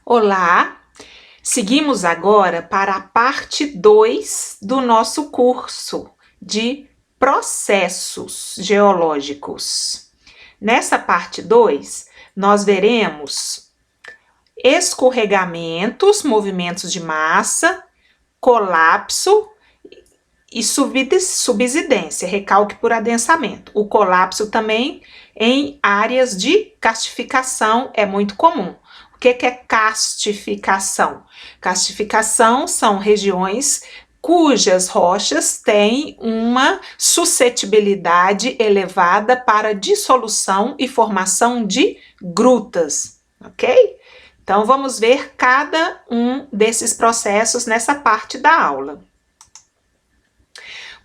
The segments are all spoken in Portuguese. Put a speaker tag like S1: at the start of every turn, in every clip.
S1: Olá, seguimos agora para a parte 2 do nosso curso de processos geológicos. Nessa parte 2, nós veremos escorregamentos, movimentos de massa, colapso e subsidência, recalque por adensamento. O colapso também em áreas de castificação é muito comum. O que é castificação? Castificação são regiões cujas rochas têm uma suscetibilidade elevada para dissolução e formação de grutas, ok? Então, vamos ver cada um desses processos nessa parte da aula.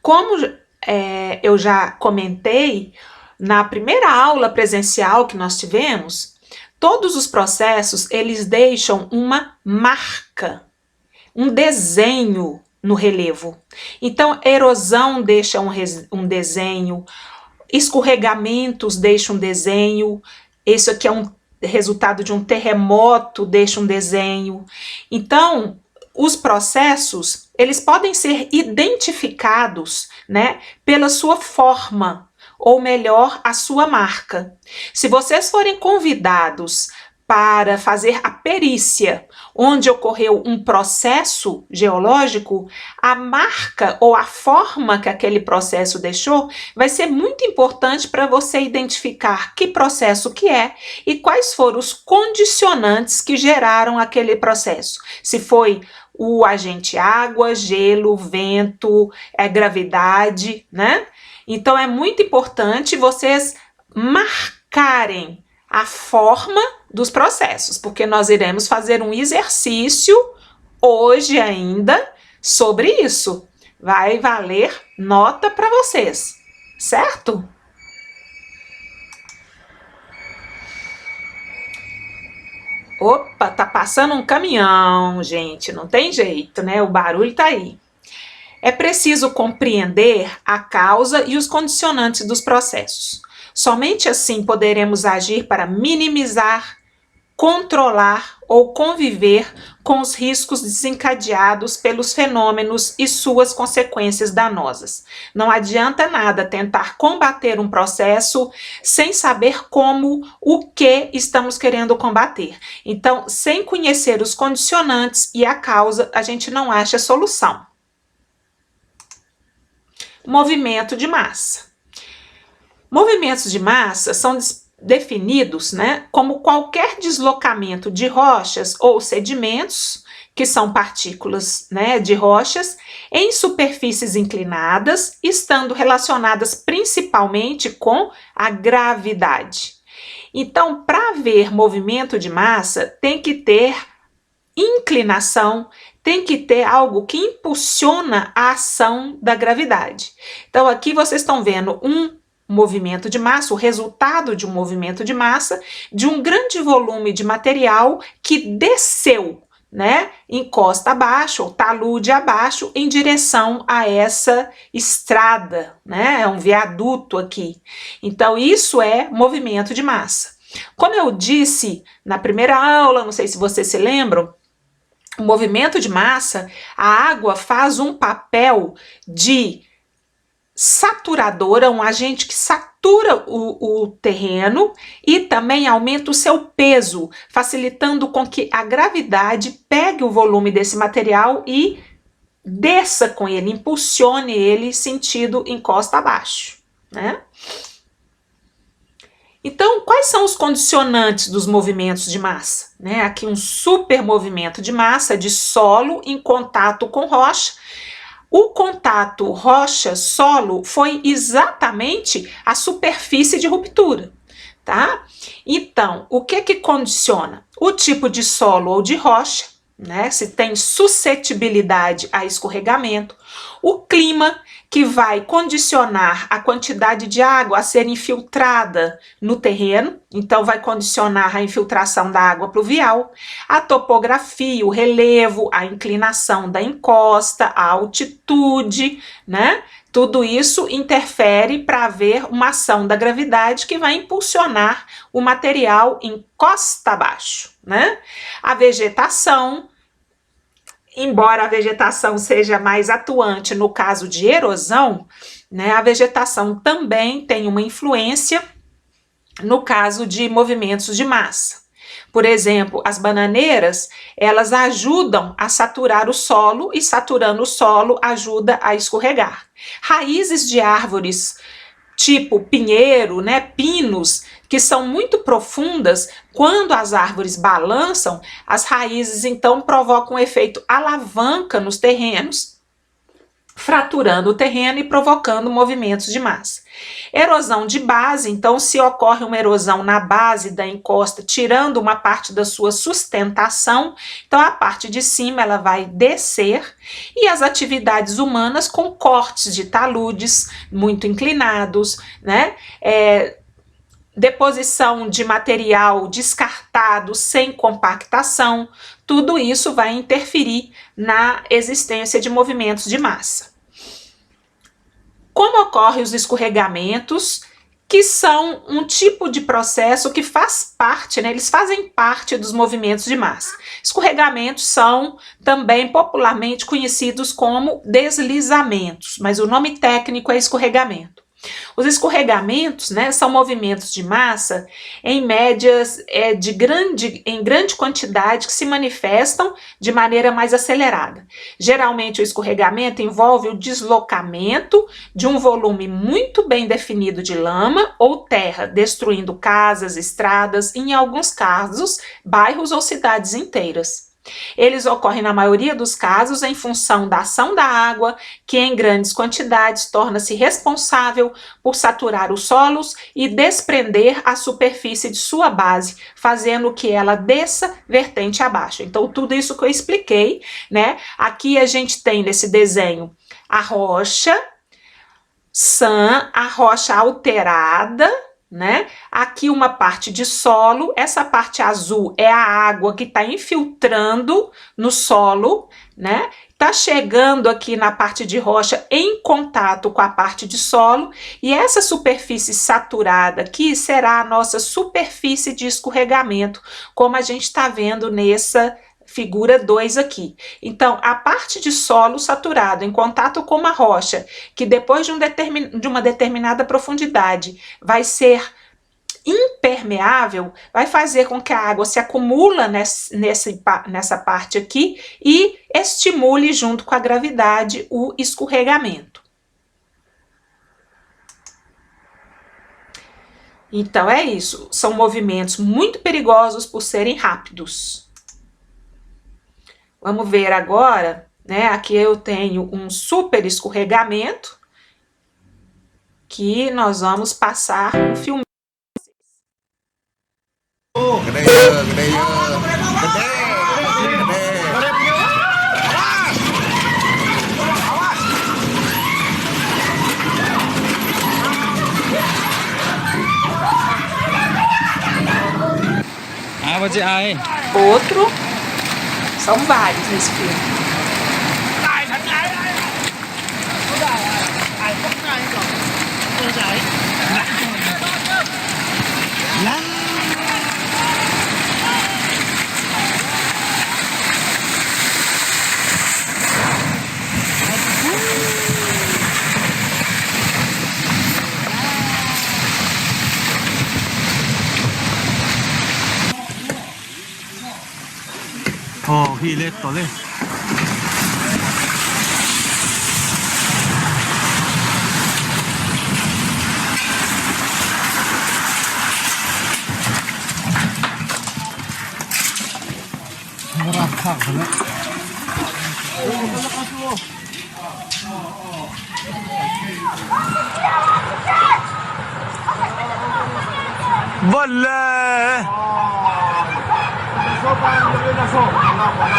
S1: Como eu já comentei na primeira aula presencial que nós tivemos, todos os processos, eles deixam uma marca, um desenho no relevo. Então, erosão deixa um desenho, escorregamentos deixam um desenho, isso aqui é um resultado de um terremoto, deixa um desenho. Então, os processos, eles podem ser identificados, né, pela sua forma, ou melhor, a sua marca. Se vocês forem convidados para fazer a perícia onde ocorreu um processo geológico, a marca ou a forma que aquele processo deixou vai ser muito importante para você identificar que processo que é e quais foram os condicionantes que geraram aquele processo. Se foi o agente água, gelo, vento, gravidade, né? Então, é muito importante vocês marcarem a forma dos processos, porque nós iremos fazer um exercício hoje ainda sobre isso. Vai valer nota para vocês, certo? Opa, tá passando um caminhão, gente, não tem jeito, né? O barulho tá aí. É preciso compreender a causa e os condicionantes dos processos. Somente assim poderemos agir para minimizar, controlar ou conviver com os riscos desencadeados pelos fenômenos e suas consequências danosas. Não adianta nada tentar combater um processo sem saber como, o que estamos querendo combater. Então, sem conhecer os condicionantes e a causa, a gente não acha solução. Movimento de massa. Movimentos de massa são definidos, né, como qualquer deslocamento de rochas ou sedimentos, que são partículas, né, de rochas, em superfícies inclinadas, estando relacionadas principalmente com a gravidade. Então, para haver movimento de massa, tem que ter inclinação, tem que ter algo que impulsiona a ação da gravidade. Então, aqui vocês estão vendo um movimento de massa, o resultado de um movimento de massa, de um grande volume de material que desceu, né, encosta abaixo, ou talude abaixo, em direção a essa estrada, né, é um viaduto aqui. Então, isso é movimento de massa. Como eu disse na primeira aula, não sei se vocês se lembram, o movimento de massa, a água faz um papel de saturadora, um agente que satura o terreno e também aumenta o seu peso, facilitando com que a gravidade pegue o volume desse material e desça com ele, impulsione ele sentido encosta abaixo, né? Então, quais são os condicionantes dos movimentos de massa? Né? Aqui um super movimento de massa de solo em contato com rocha. O contato rocha-solo foi exatamente a superfície de ruptura, tá? Então, o que condiciona? O tipo de solo ou de rocha, né? Se tem suscetibilidade a escorregamento, o clima, que vai condicionar a quantidade de água a ser infiltrada no terreno, então vai condicionar a infiltração da água pluvial, a topografia, o relevo, a inclinação da encosta, a altitude, né? Tudo isso interfere para haver uma ação da gravidade que vai impulsionar o material em costa abaixo, né? A vegetação, embora a vegetação seja mais atuante no caso de erosão, né, a vegetação também tem uma influência no caso de movimentos de massa. Por exemplo, as bananeiras, elas ajudam a saturar o solo e saturando o solo ajuda a escorregar. Raízes de árvores tipo pinheiro, né, pinos, que são muito profundas, quando as árvores balançam, as raízes então provocam um efeito alavanca nos terrenos, fraturando o terreno e provocando movimentos de massa. Erosão de base, então se ocorre uma erosão na base da encosta, tirando uma parte da sua sustentação, então a parte de cima ela vai descer, e as atividades humanas com cortes de taludes muito inclinados, né? Deposição de material descartado sem compactação, tudo isso vai interferir na existência de movimentos de massa. Como ocorrem os escorregamentos, que são um tipo de processo que faz parte, né, eles fazem parte dos movimentos de massa. Escorregamentos são também popularmente conhecidos como deslizamentos, mas o nome técnico é escorregamento. Os escorregamentos, né, são movimentos de massa em médias em grande quantidade que se manifestam de maneira mais acelerada. Geralmente o escorregamento envolve o deslocamento de um volume muito bem definido de lama ou terra, destruindo casas, estradas e, em alguns casos, bairros ou cidades inteiras. Eles ocorrem na maioria dos casos em função da ação da água, que em grandes quantidades torna-se responsável por saturar os solos e desprender a superfície de sua base, fazendo que ela desça vertente abaixo. Então, tudo isso que eu expliquei, né? Aqui a gente tem nesse desenho a rocha sã, a rocha alterada, né? Aqui uma parte de solo, essa parte azul é a água que está infiltrando no solo, né? Tá chegando aqui na parte de rocha em contato com a parte de solo, e essa superfície saturada aqui será a nossa superfície de escorregamento, como a gente está vendo nessa figura 2 aqui. Então, a parte de solo saturado em contato com uma rocha, que depois de uma determinada profundidade vai ser impermeável, vai fazer com que a água se acumula nessa parte aqui e estimule junto com a gravidade o escorregamento. Então é isso, são movimentos muito perigosos por serem rápidos. Vamos ver agora, né? Aqui eu tenho um super escorregamento que nós vamos passar um filme. Outro, são vários nesse filme.
S2: He left today. Boleh. Vâng ơi dậy rồi ơi.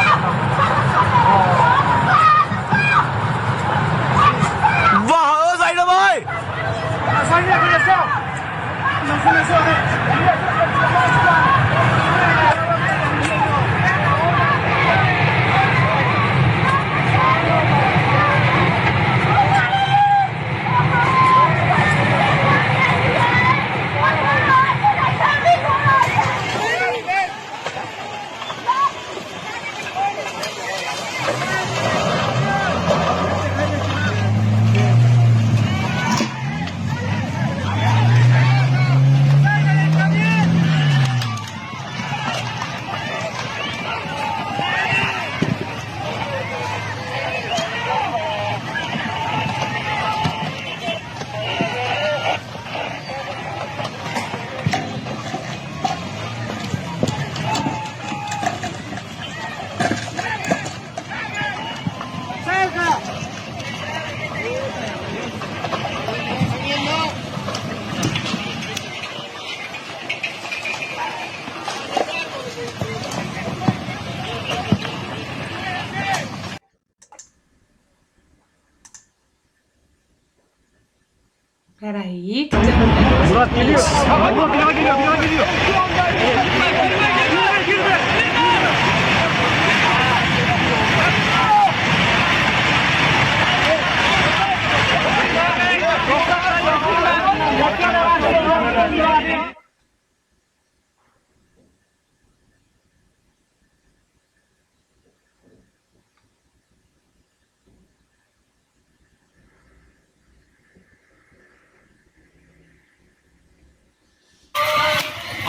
S1: Peraí.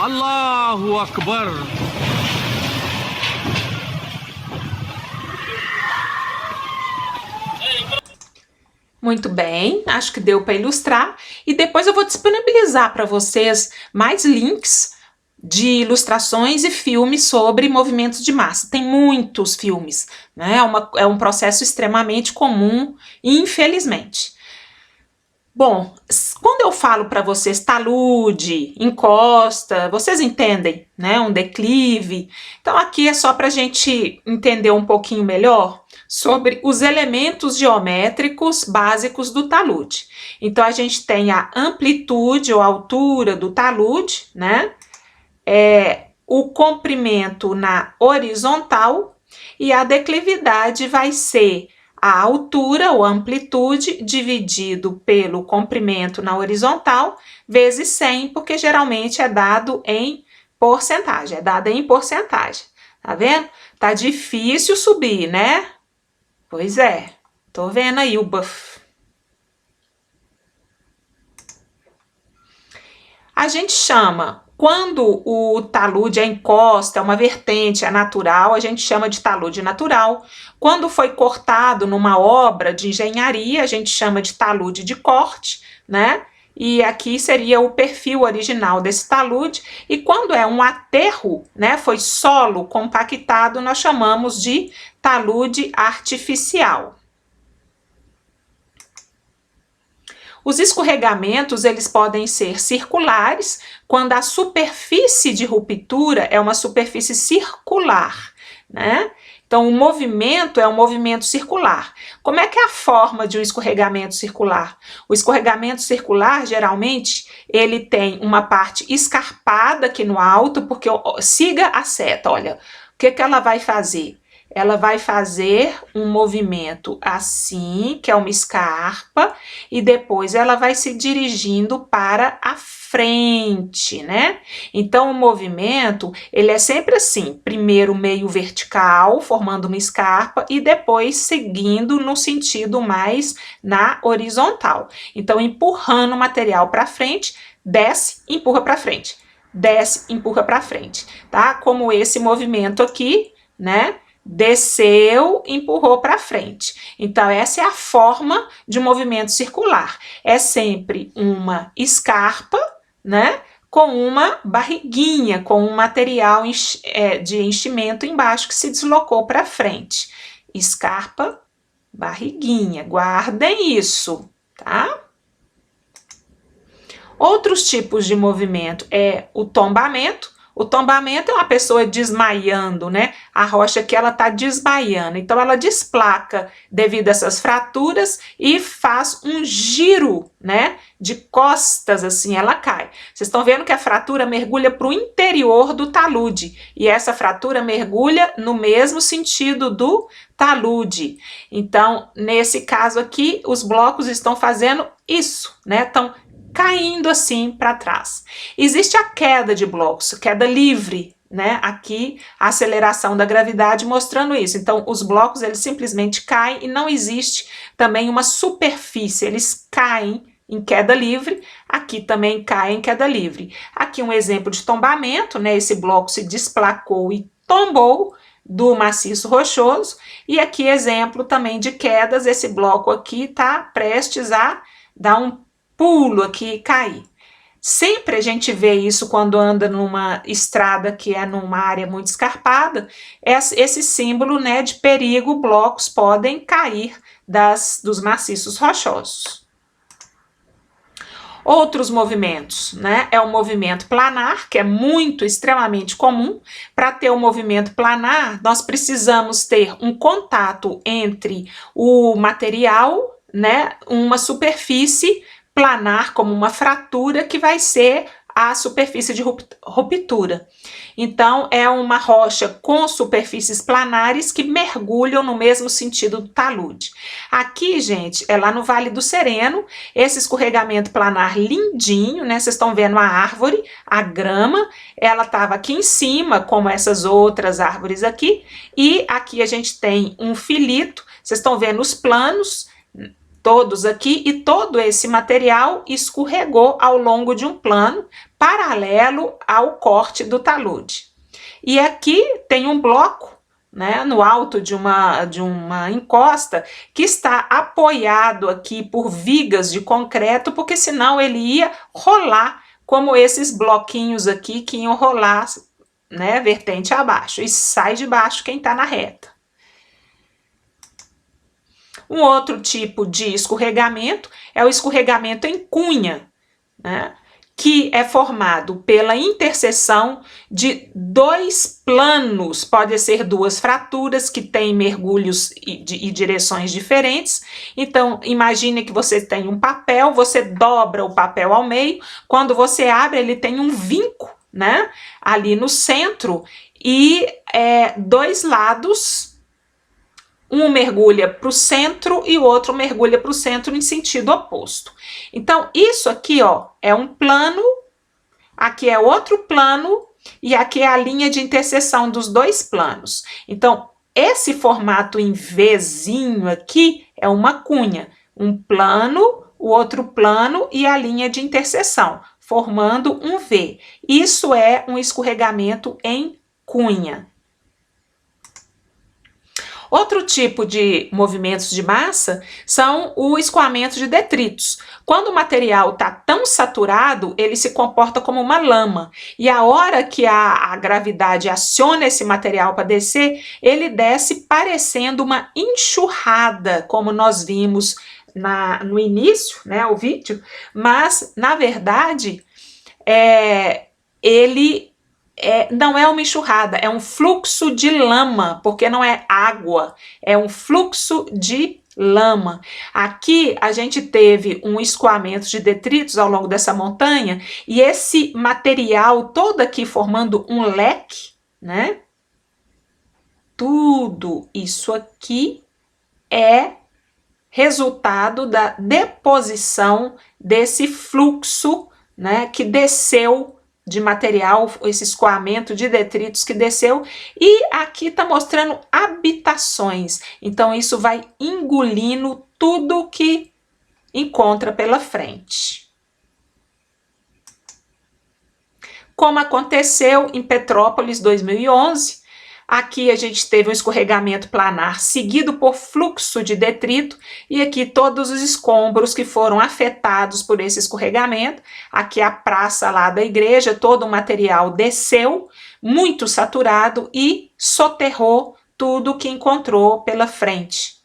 S2: Allahu Akbar.
S1: Muito bem, acho que deu para ilustrar. E depois eu vou disponibilizar para vocês mais links de ilustrações e filmes sobre movimentos de massa. Tem muitos filmes, né? É um processo extremamente comum, infelizmente. Bom, quando eu falo para vocês talude, encosta, vocês entendem, né? Um declive. Então aqui é só para a gente entender um pouquinho melhor sobre os elementos geométricos básicos do talude. Então a gente tem a amplitude ou altura do talude, né? O comprimento na horizontal e a declividade vai ser a altura ou amplitude dividido pelo comprimento na horizontal vezes 100, porque geralmente é dado em porcentagem, tá vendo? Tá difícil subir, né? Pois é, tô vendo aí o buff. A gente chama, quando o talude é encosta, é uma vertente, é natural, a gente chama de talude natural. Quando foi cortado numa obra de engenharia, a gente chama de talude de corte, né? E aqui seria o perfil original desse talude. E quando é um aterro, né, foi solo compactado, nós chamamos de talude artificial. Os escorregamentos, eles podem ser circulares, quando a superfície de ruptura é uma superfície circular, né? Então, o movimento é um movimento circular. Como é que é a forma de um escorregamento circular? O escorregamento circular, geralmente, ele tem uma parte escarpada aqui no alto, porque siga a seta, olha, o que ela vai fazer? Ela vai fazer um movimento assim, que é uma escarpa, e depois ela vai se dirigindo para a frente, né? Então, o movimento, ele é sempre assim, primeiro meio vertical, formando uma escarpa, e depois seguindo no sentido mais na horizontal. Então, empurrando o material para frente, desce, empurra para frente, desce, empurra para frente, tá? Como esse movimento aqui, né? Desceu, empurrou para frente. Então, essa é a forma de um movimento circular. É sempre uma escarpa, né? Com uma barriguinha, com um material de enchimento embaixo que se deslocou para frente. Escarpa, barriguinha. Guardem isso, tá? Outros tipos de movimento é o tombamento. O tombamento é uma pessoa desmaiando, né? A rocha aqui, ela tá desmaiando. Então, ela desplaca devido a essas fraturas e faz um giro, né? De costas, assim, ela cai. Vocês estão vendo que a fratura mergulha para o interior do talude. E essa fratura mergulha no mesmo sentido do talude. Então, nesse caso aqui, os blocos estão fazendo isso, né? Estão caindo assim para trás. Existe a queda de blocos, queda livre, né? Aqui a aceleração da gravidade mostrando isso. Então, os blocos, eles simplesmente caem e não existe também uma superfície, eles caem em queda livre, aqui também cai em queda livre. Aqui um exemplo de tombamento, né? Esse bloco se desplacou e tombou do maciço rochoso, e aqui exemplo também de quedas, esse bloco aqui tá prestes a dar um pulo aqui e cair. Sempre a gente vê isso quando anda numa estrada que é numa área muito escarpada, esse símbolo, né, de perigo, blocos podem cair dos maciços rochosos. Outros movimentos, né, é o movimento planar, que é extremamente comum. Para ter o movimento planar, nós precisamos ter um contato entre o material, né, uma superfície planar como uma fratura que vai ser a superfície de ruptura. Então, é uma rocha com superfícies planares que mergulham no mesmo sentido do talude. Aqui, gente, é lá no Vale do Sereno, esse escorregamento planar lindinho, né? Vocês estão vendo a árvore, a grama, ela estava aqui em cima, como essas outras árvores aqui, e aqui a gente tem um filito, vocês estão vendo os planos, todos aqui, e todo esse material escorregou ao longo de um plano paralelo ao corte do talude. E aqui tem um bloco, né, no alto de uma encosta, que está apoiado aqui por vigas de concreto, porque senão ele ia rolar, como esses bloquinhos aqui que iam rolar, né, vertente abaixo, e sai de baixo quem está na reta. Um outro tipo de escorregamento é o escorregamento em cunha, né, que é formado pela interseção de dois planos, pode ser duas fraturas que têm mergulhos e direções diferentes. Então, imagine que você tem um papel, você dobra o papel ao meio, quando você abre ele tem um vinco, né, ali no centro, e dois lados, um mergulha para o centro e o outro mergulha para o centro em sentido oposto. Então, isso aqui, ó, é um plano, aqui é outro plano e aqui é a linha de interseção dos dois planos. Então, esse formato em Vzinho aqui é uma cunha, um plano, o outro plano e a linha de interseção, formando um V. Isso é um escorregamento em cunha. Outro tipo de movimentos de massa são o escoamento de detritos. Quando o material está tão saturado, ele se comporta como uma lama. E a hora que a gravidade aciona esse material para descer, ele desce parecendo uma enxurrada, como nós vimos no início, né, o vídeo. Mas, na verdade, ele não é uma enxurrada, é um fluxo de lama, porque não é água, é um fluxo de lama. Aqui a gente teve um escoamento de detritos ao longo dessa montanha, e esse material todo aqui formando um leque, né? Tudo isso aqui é resultado da deposição desse fluxo, né, que desceu de material, esse escoamento de detritos que desceu, e aqui está mostrando habitações. Então, isso vai engolindo tudo que encontra pela frente. Como aconteceu em Petrópolis 2011, aqui a gente teve um escorregamento planar seguido por fluxo de detrito, e aqui todos os escombros que foram afetados por esse escorregamento. Aqui a praça lá da igreja, todo o material desceu, muito saturado, e soterrou tudo que encontrou pela frente.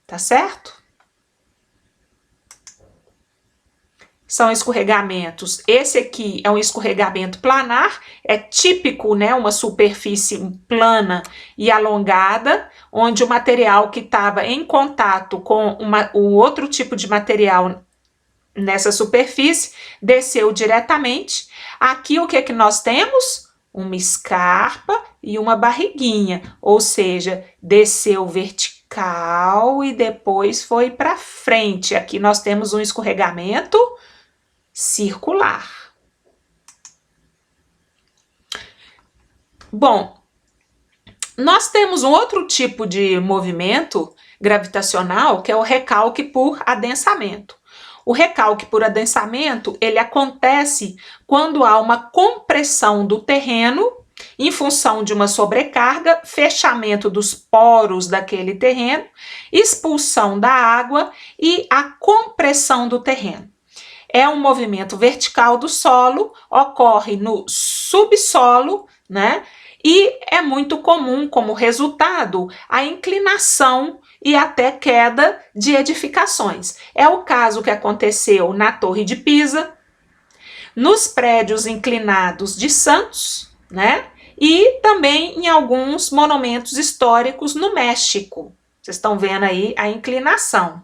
S1: Tá certo? São escorregamentos. Esse aqui é um escorregamento planar, é típico, né, uma superfície plana e alongada, onde o material que estava em contato com um outro tipo de material nessa superfície desceu diretamente. Aqui o que é que nós temos? Uma escarpa e uma barriguinha, ou seja, desceu vertical e depois foi para frente. Aqui nós temos um escorregamento circular. Bom, nós temos um outro tipo de movimento gravitacional, que é o recalque por adensamento. O recalque por adensamento, ele acontece quando há uma compressão do terreno em função de uma sobrecarga, fechamento dos poros daquele terreno, expulsão da água e a compressão do terreno. É um movimento vertical do solo, ocorre no subsolo, né? E é muito comum, como resultado, a inclinação e até queda de edificações. É o caso que aconteceu na Torre de Pisa, nos prédios inclinados de Santos, né? E também em alguns monumentos históricos no México. Vocês estão vendo aí a inclinação.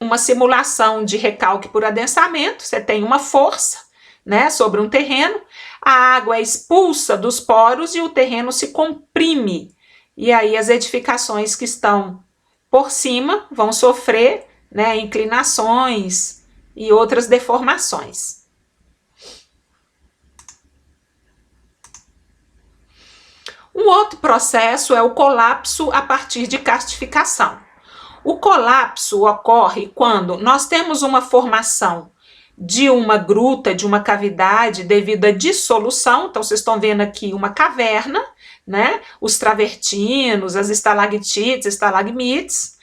S1: uma simulação de recalque por adensamento, você tem uma força, né, sobre um terreno, a água é expulsa dos poros e o terreno se comprime. E aí as edificações que estão por cima vão sofrer, né, inclinações e outras deformações. Um outro processo é o colapso a partir de castificação. O colapso ocorre quando nós temos uma formação de uma gruta, de uma cavidade devido à dissolução. Então, vocês estão vendo aqui uma caverna, né? Os travertinos, as estalactites, estalagmites.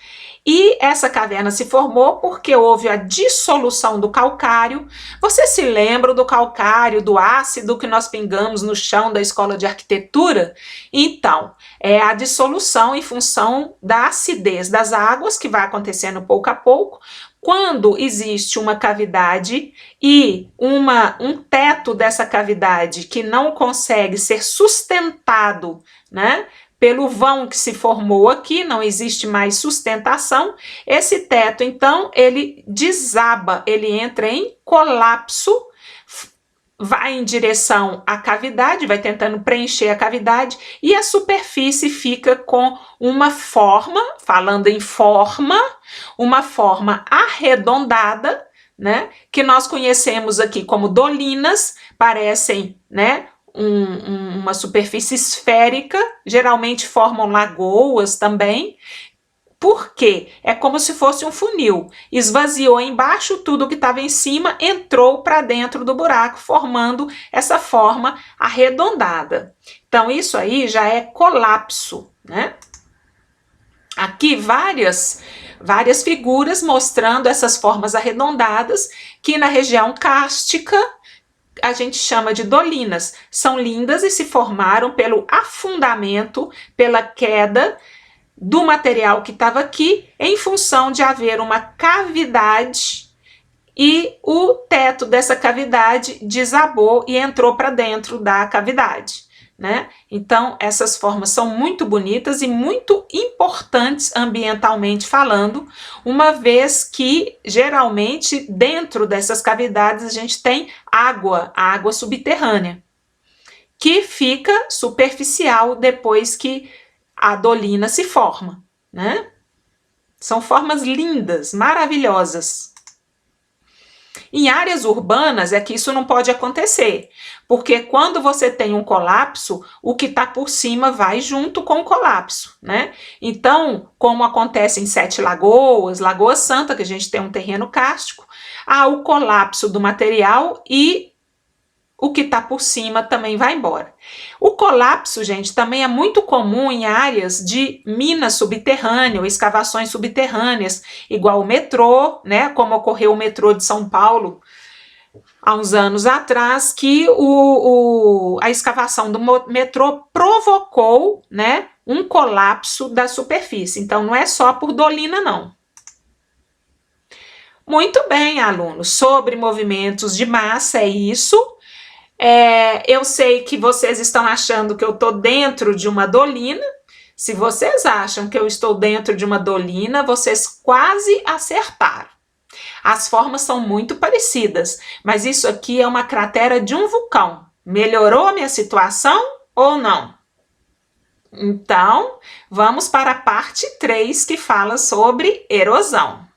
S1: E essa caverna se formou porque houve a dissolução do calcário. Você se lembra do calcário, do ácido que nós pingamos no chão da escola de arquitetura? Então, é a dissolução em função da acidez das águas, que vai acontecendo pouco a pouco. Quando existe uma cavidade e um teto dessa cavidade que não consegue ser sustentado, né, pelo vão que se formou aqui, não existe mais sustentação, esse teto, então, ele desaba, ele entra em colapso, vai em direção à cavidade, vai tentando preencher a cavidade, e a superfície fica com uma forma, falando em forma, uma forma arredondada, né, que nós conhecemos aqui como dolinas, parecem, né, uma superfície esférica, geralmente formam lagoas também. Por quê? É como se fosse um funil. Esvaziou embaixo, tudo que estava em cima entrou para dentro do buraco, formando essa forma arredondada. Então, isso aí já é colapso, né? Aqui várias figuras mostrando essas formas arredondadas que na região cárstica a gente chama de dolinas. São lindas e se formaram pelo afundamento, pela queda do material que estava aqui, em função de haver uma cavidade e o teto dessa cavidade desabou e entrou para dentro da cavidade, né? Então, essas formas são muito bonitas e muito importantes ambientalmente falando, uma vez que, geralmente, dentro dessas cavidades a gente tem água, a água subterrânea, que fica superficial depois que a dolina se forma, né? São formas lindas, maravilhosas. Em áreas urbanas é que isso não pode acontecer, porque quando você tem um colapso, o que está por cima vai junto com o colapso, né? Então, como acontece em Sete Lagoas, Lagoa Santa, que a gente tem um terreno kárstico, há o colapso do material e o que está por cima também vai embora. O colapso, gente, também é muito comum em áreas de minas subterrâneas, ou escavações subterrâneas, igual o metrô, né? Como ocorreu o metrô de São Paulo há uns anos atrás, que a escavação do metrô provocou, né, um colapso da superfície. Então, não é só por dolina, não. Muito bem, alunos. Sobre movimentos de massa, é isso. Eu sei que vocês estão achando que eu estou dentro de uma dolina. Se vocês acham que eu estou dentro de uma dolina, vocês quase acertaram. As formas são muito parecidas, mas isso aqui é uma cratera de um vulcão. Melhorou a minha situação ou não? Então, vamos para a parte 3, que fala sobre erosão.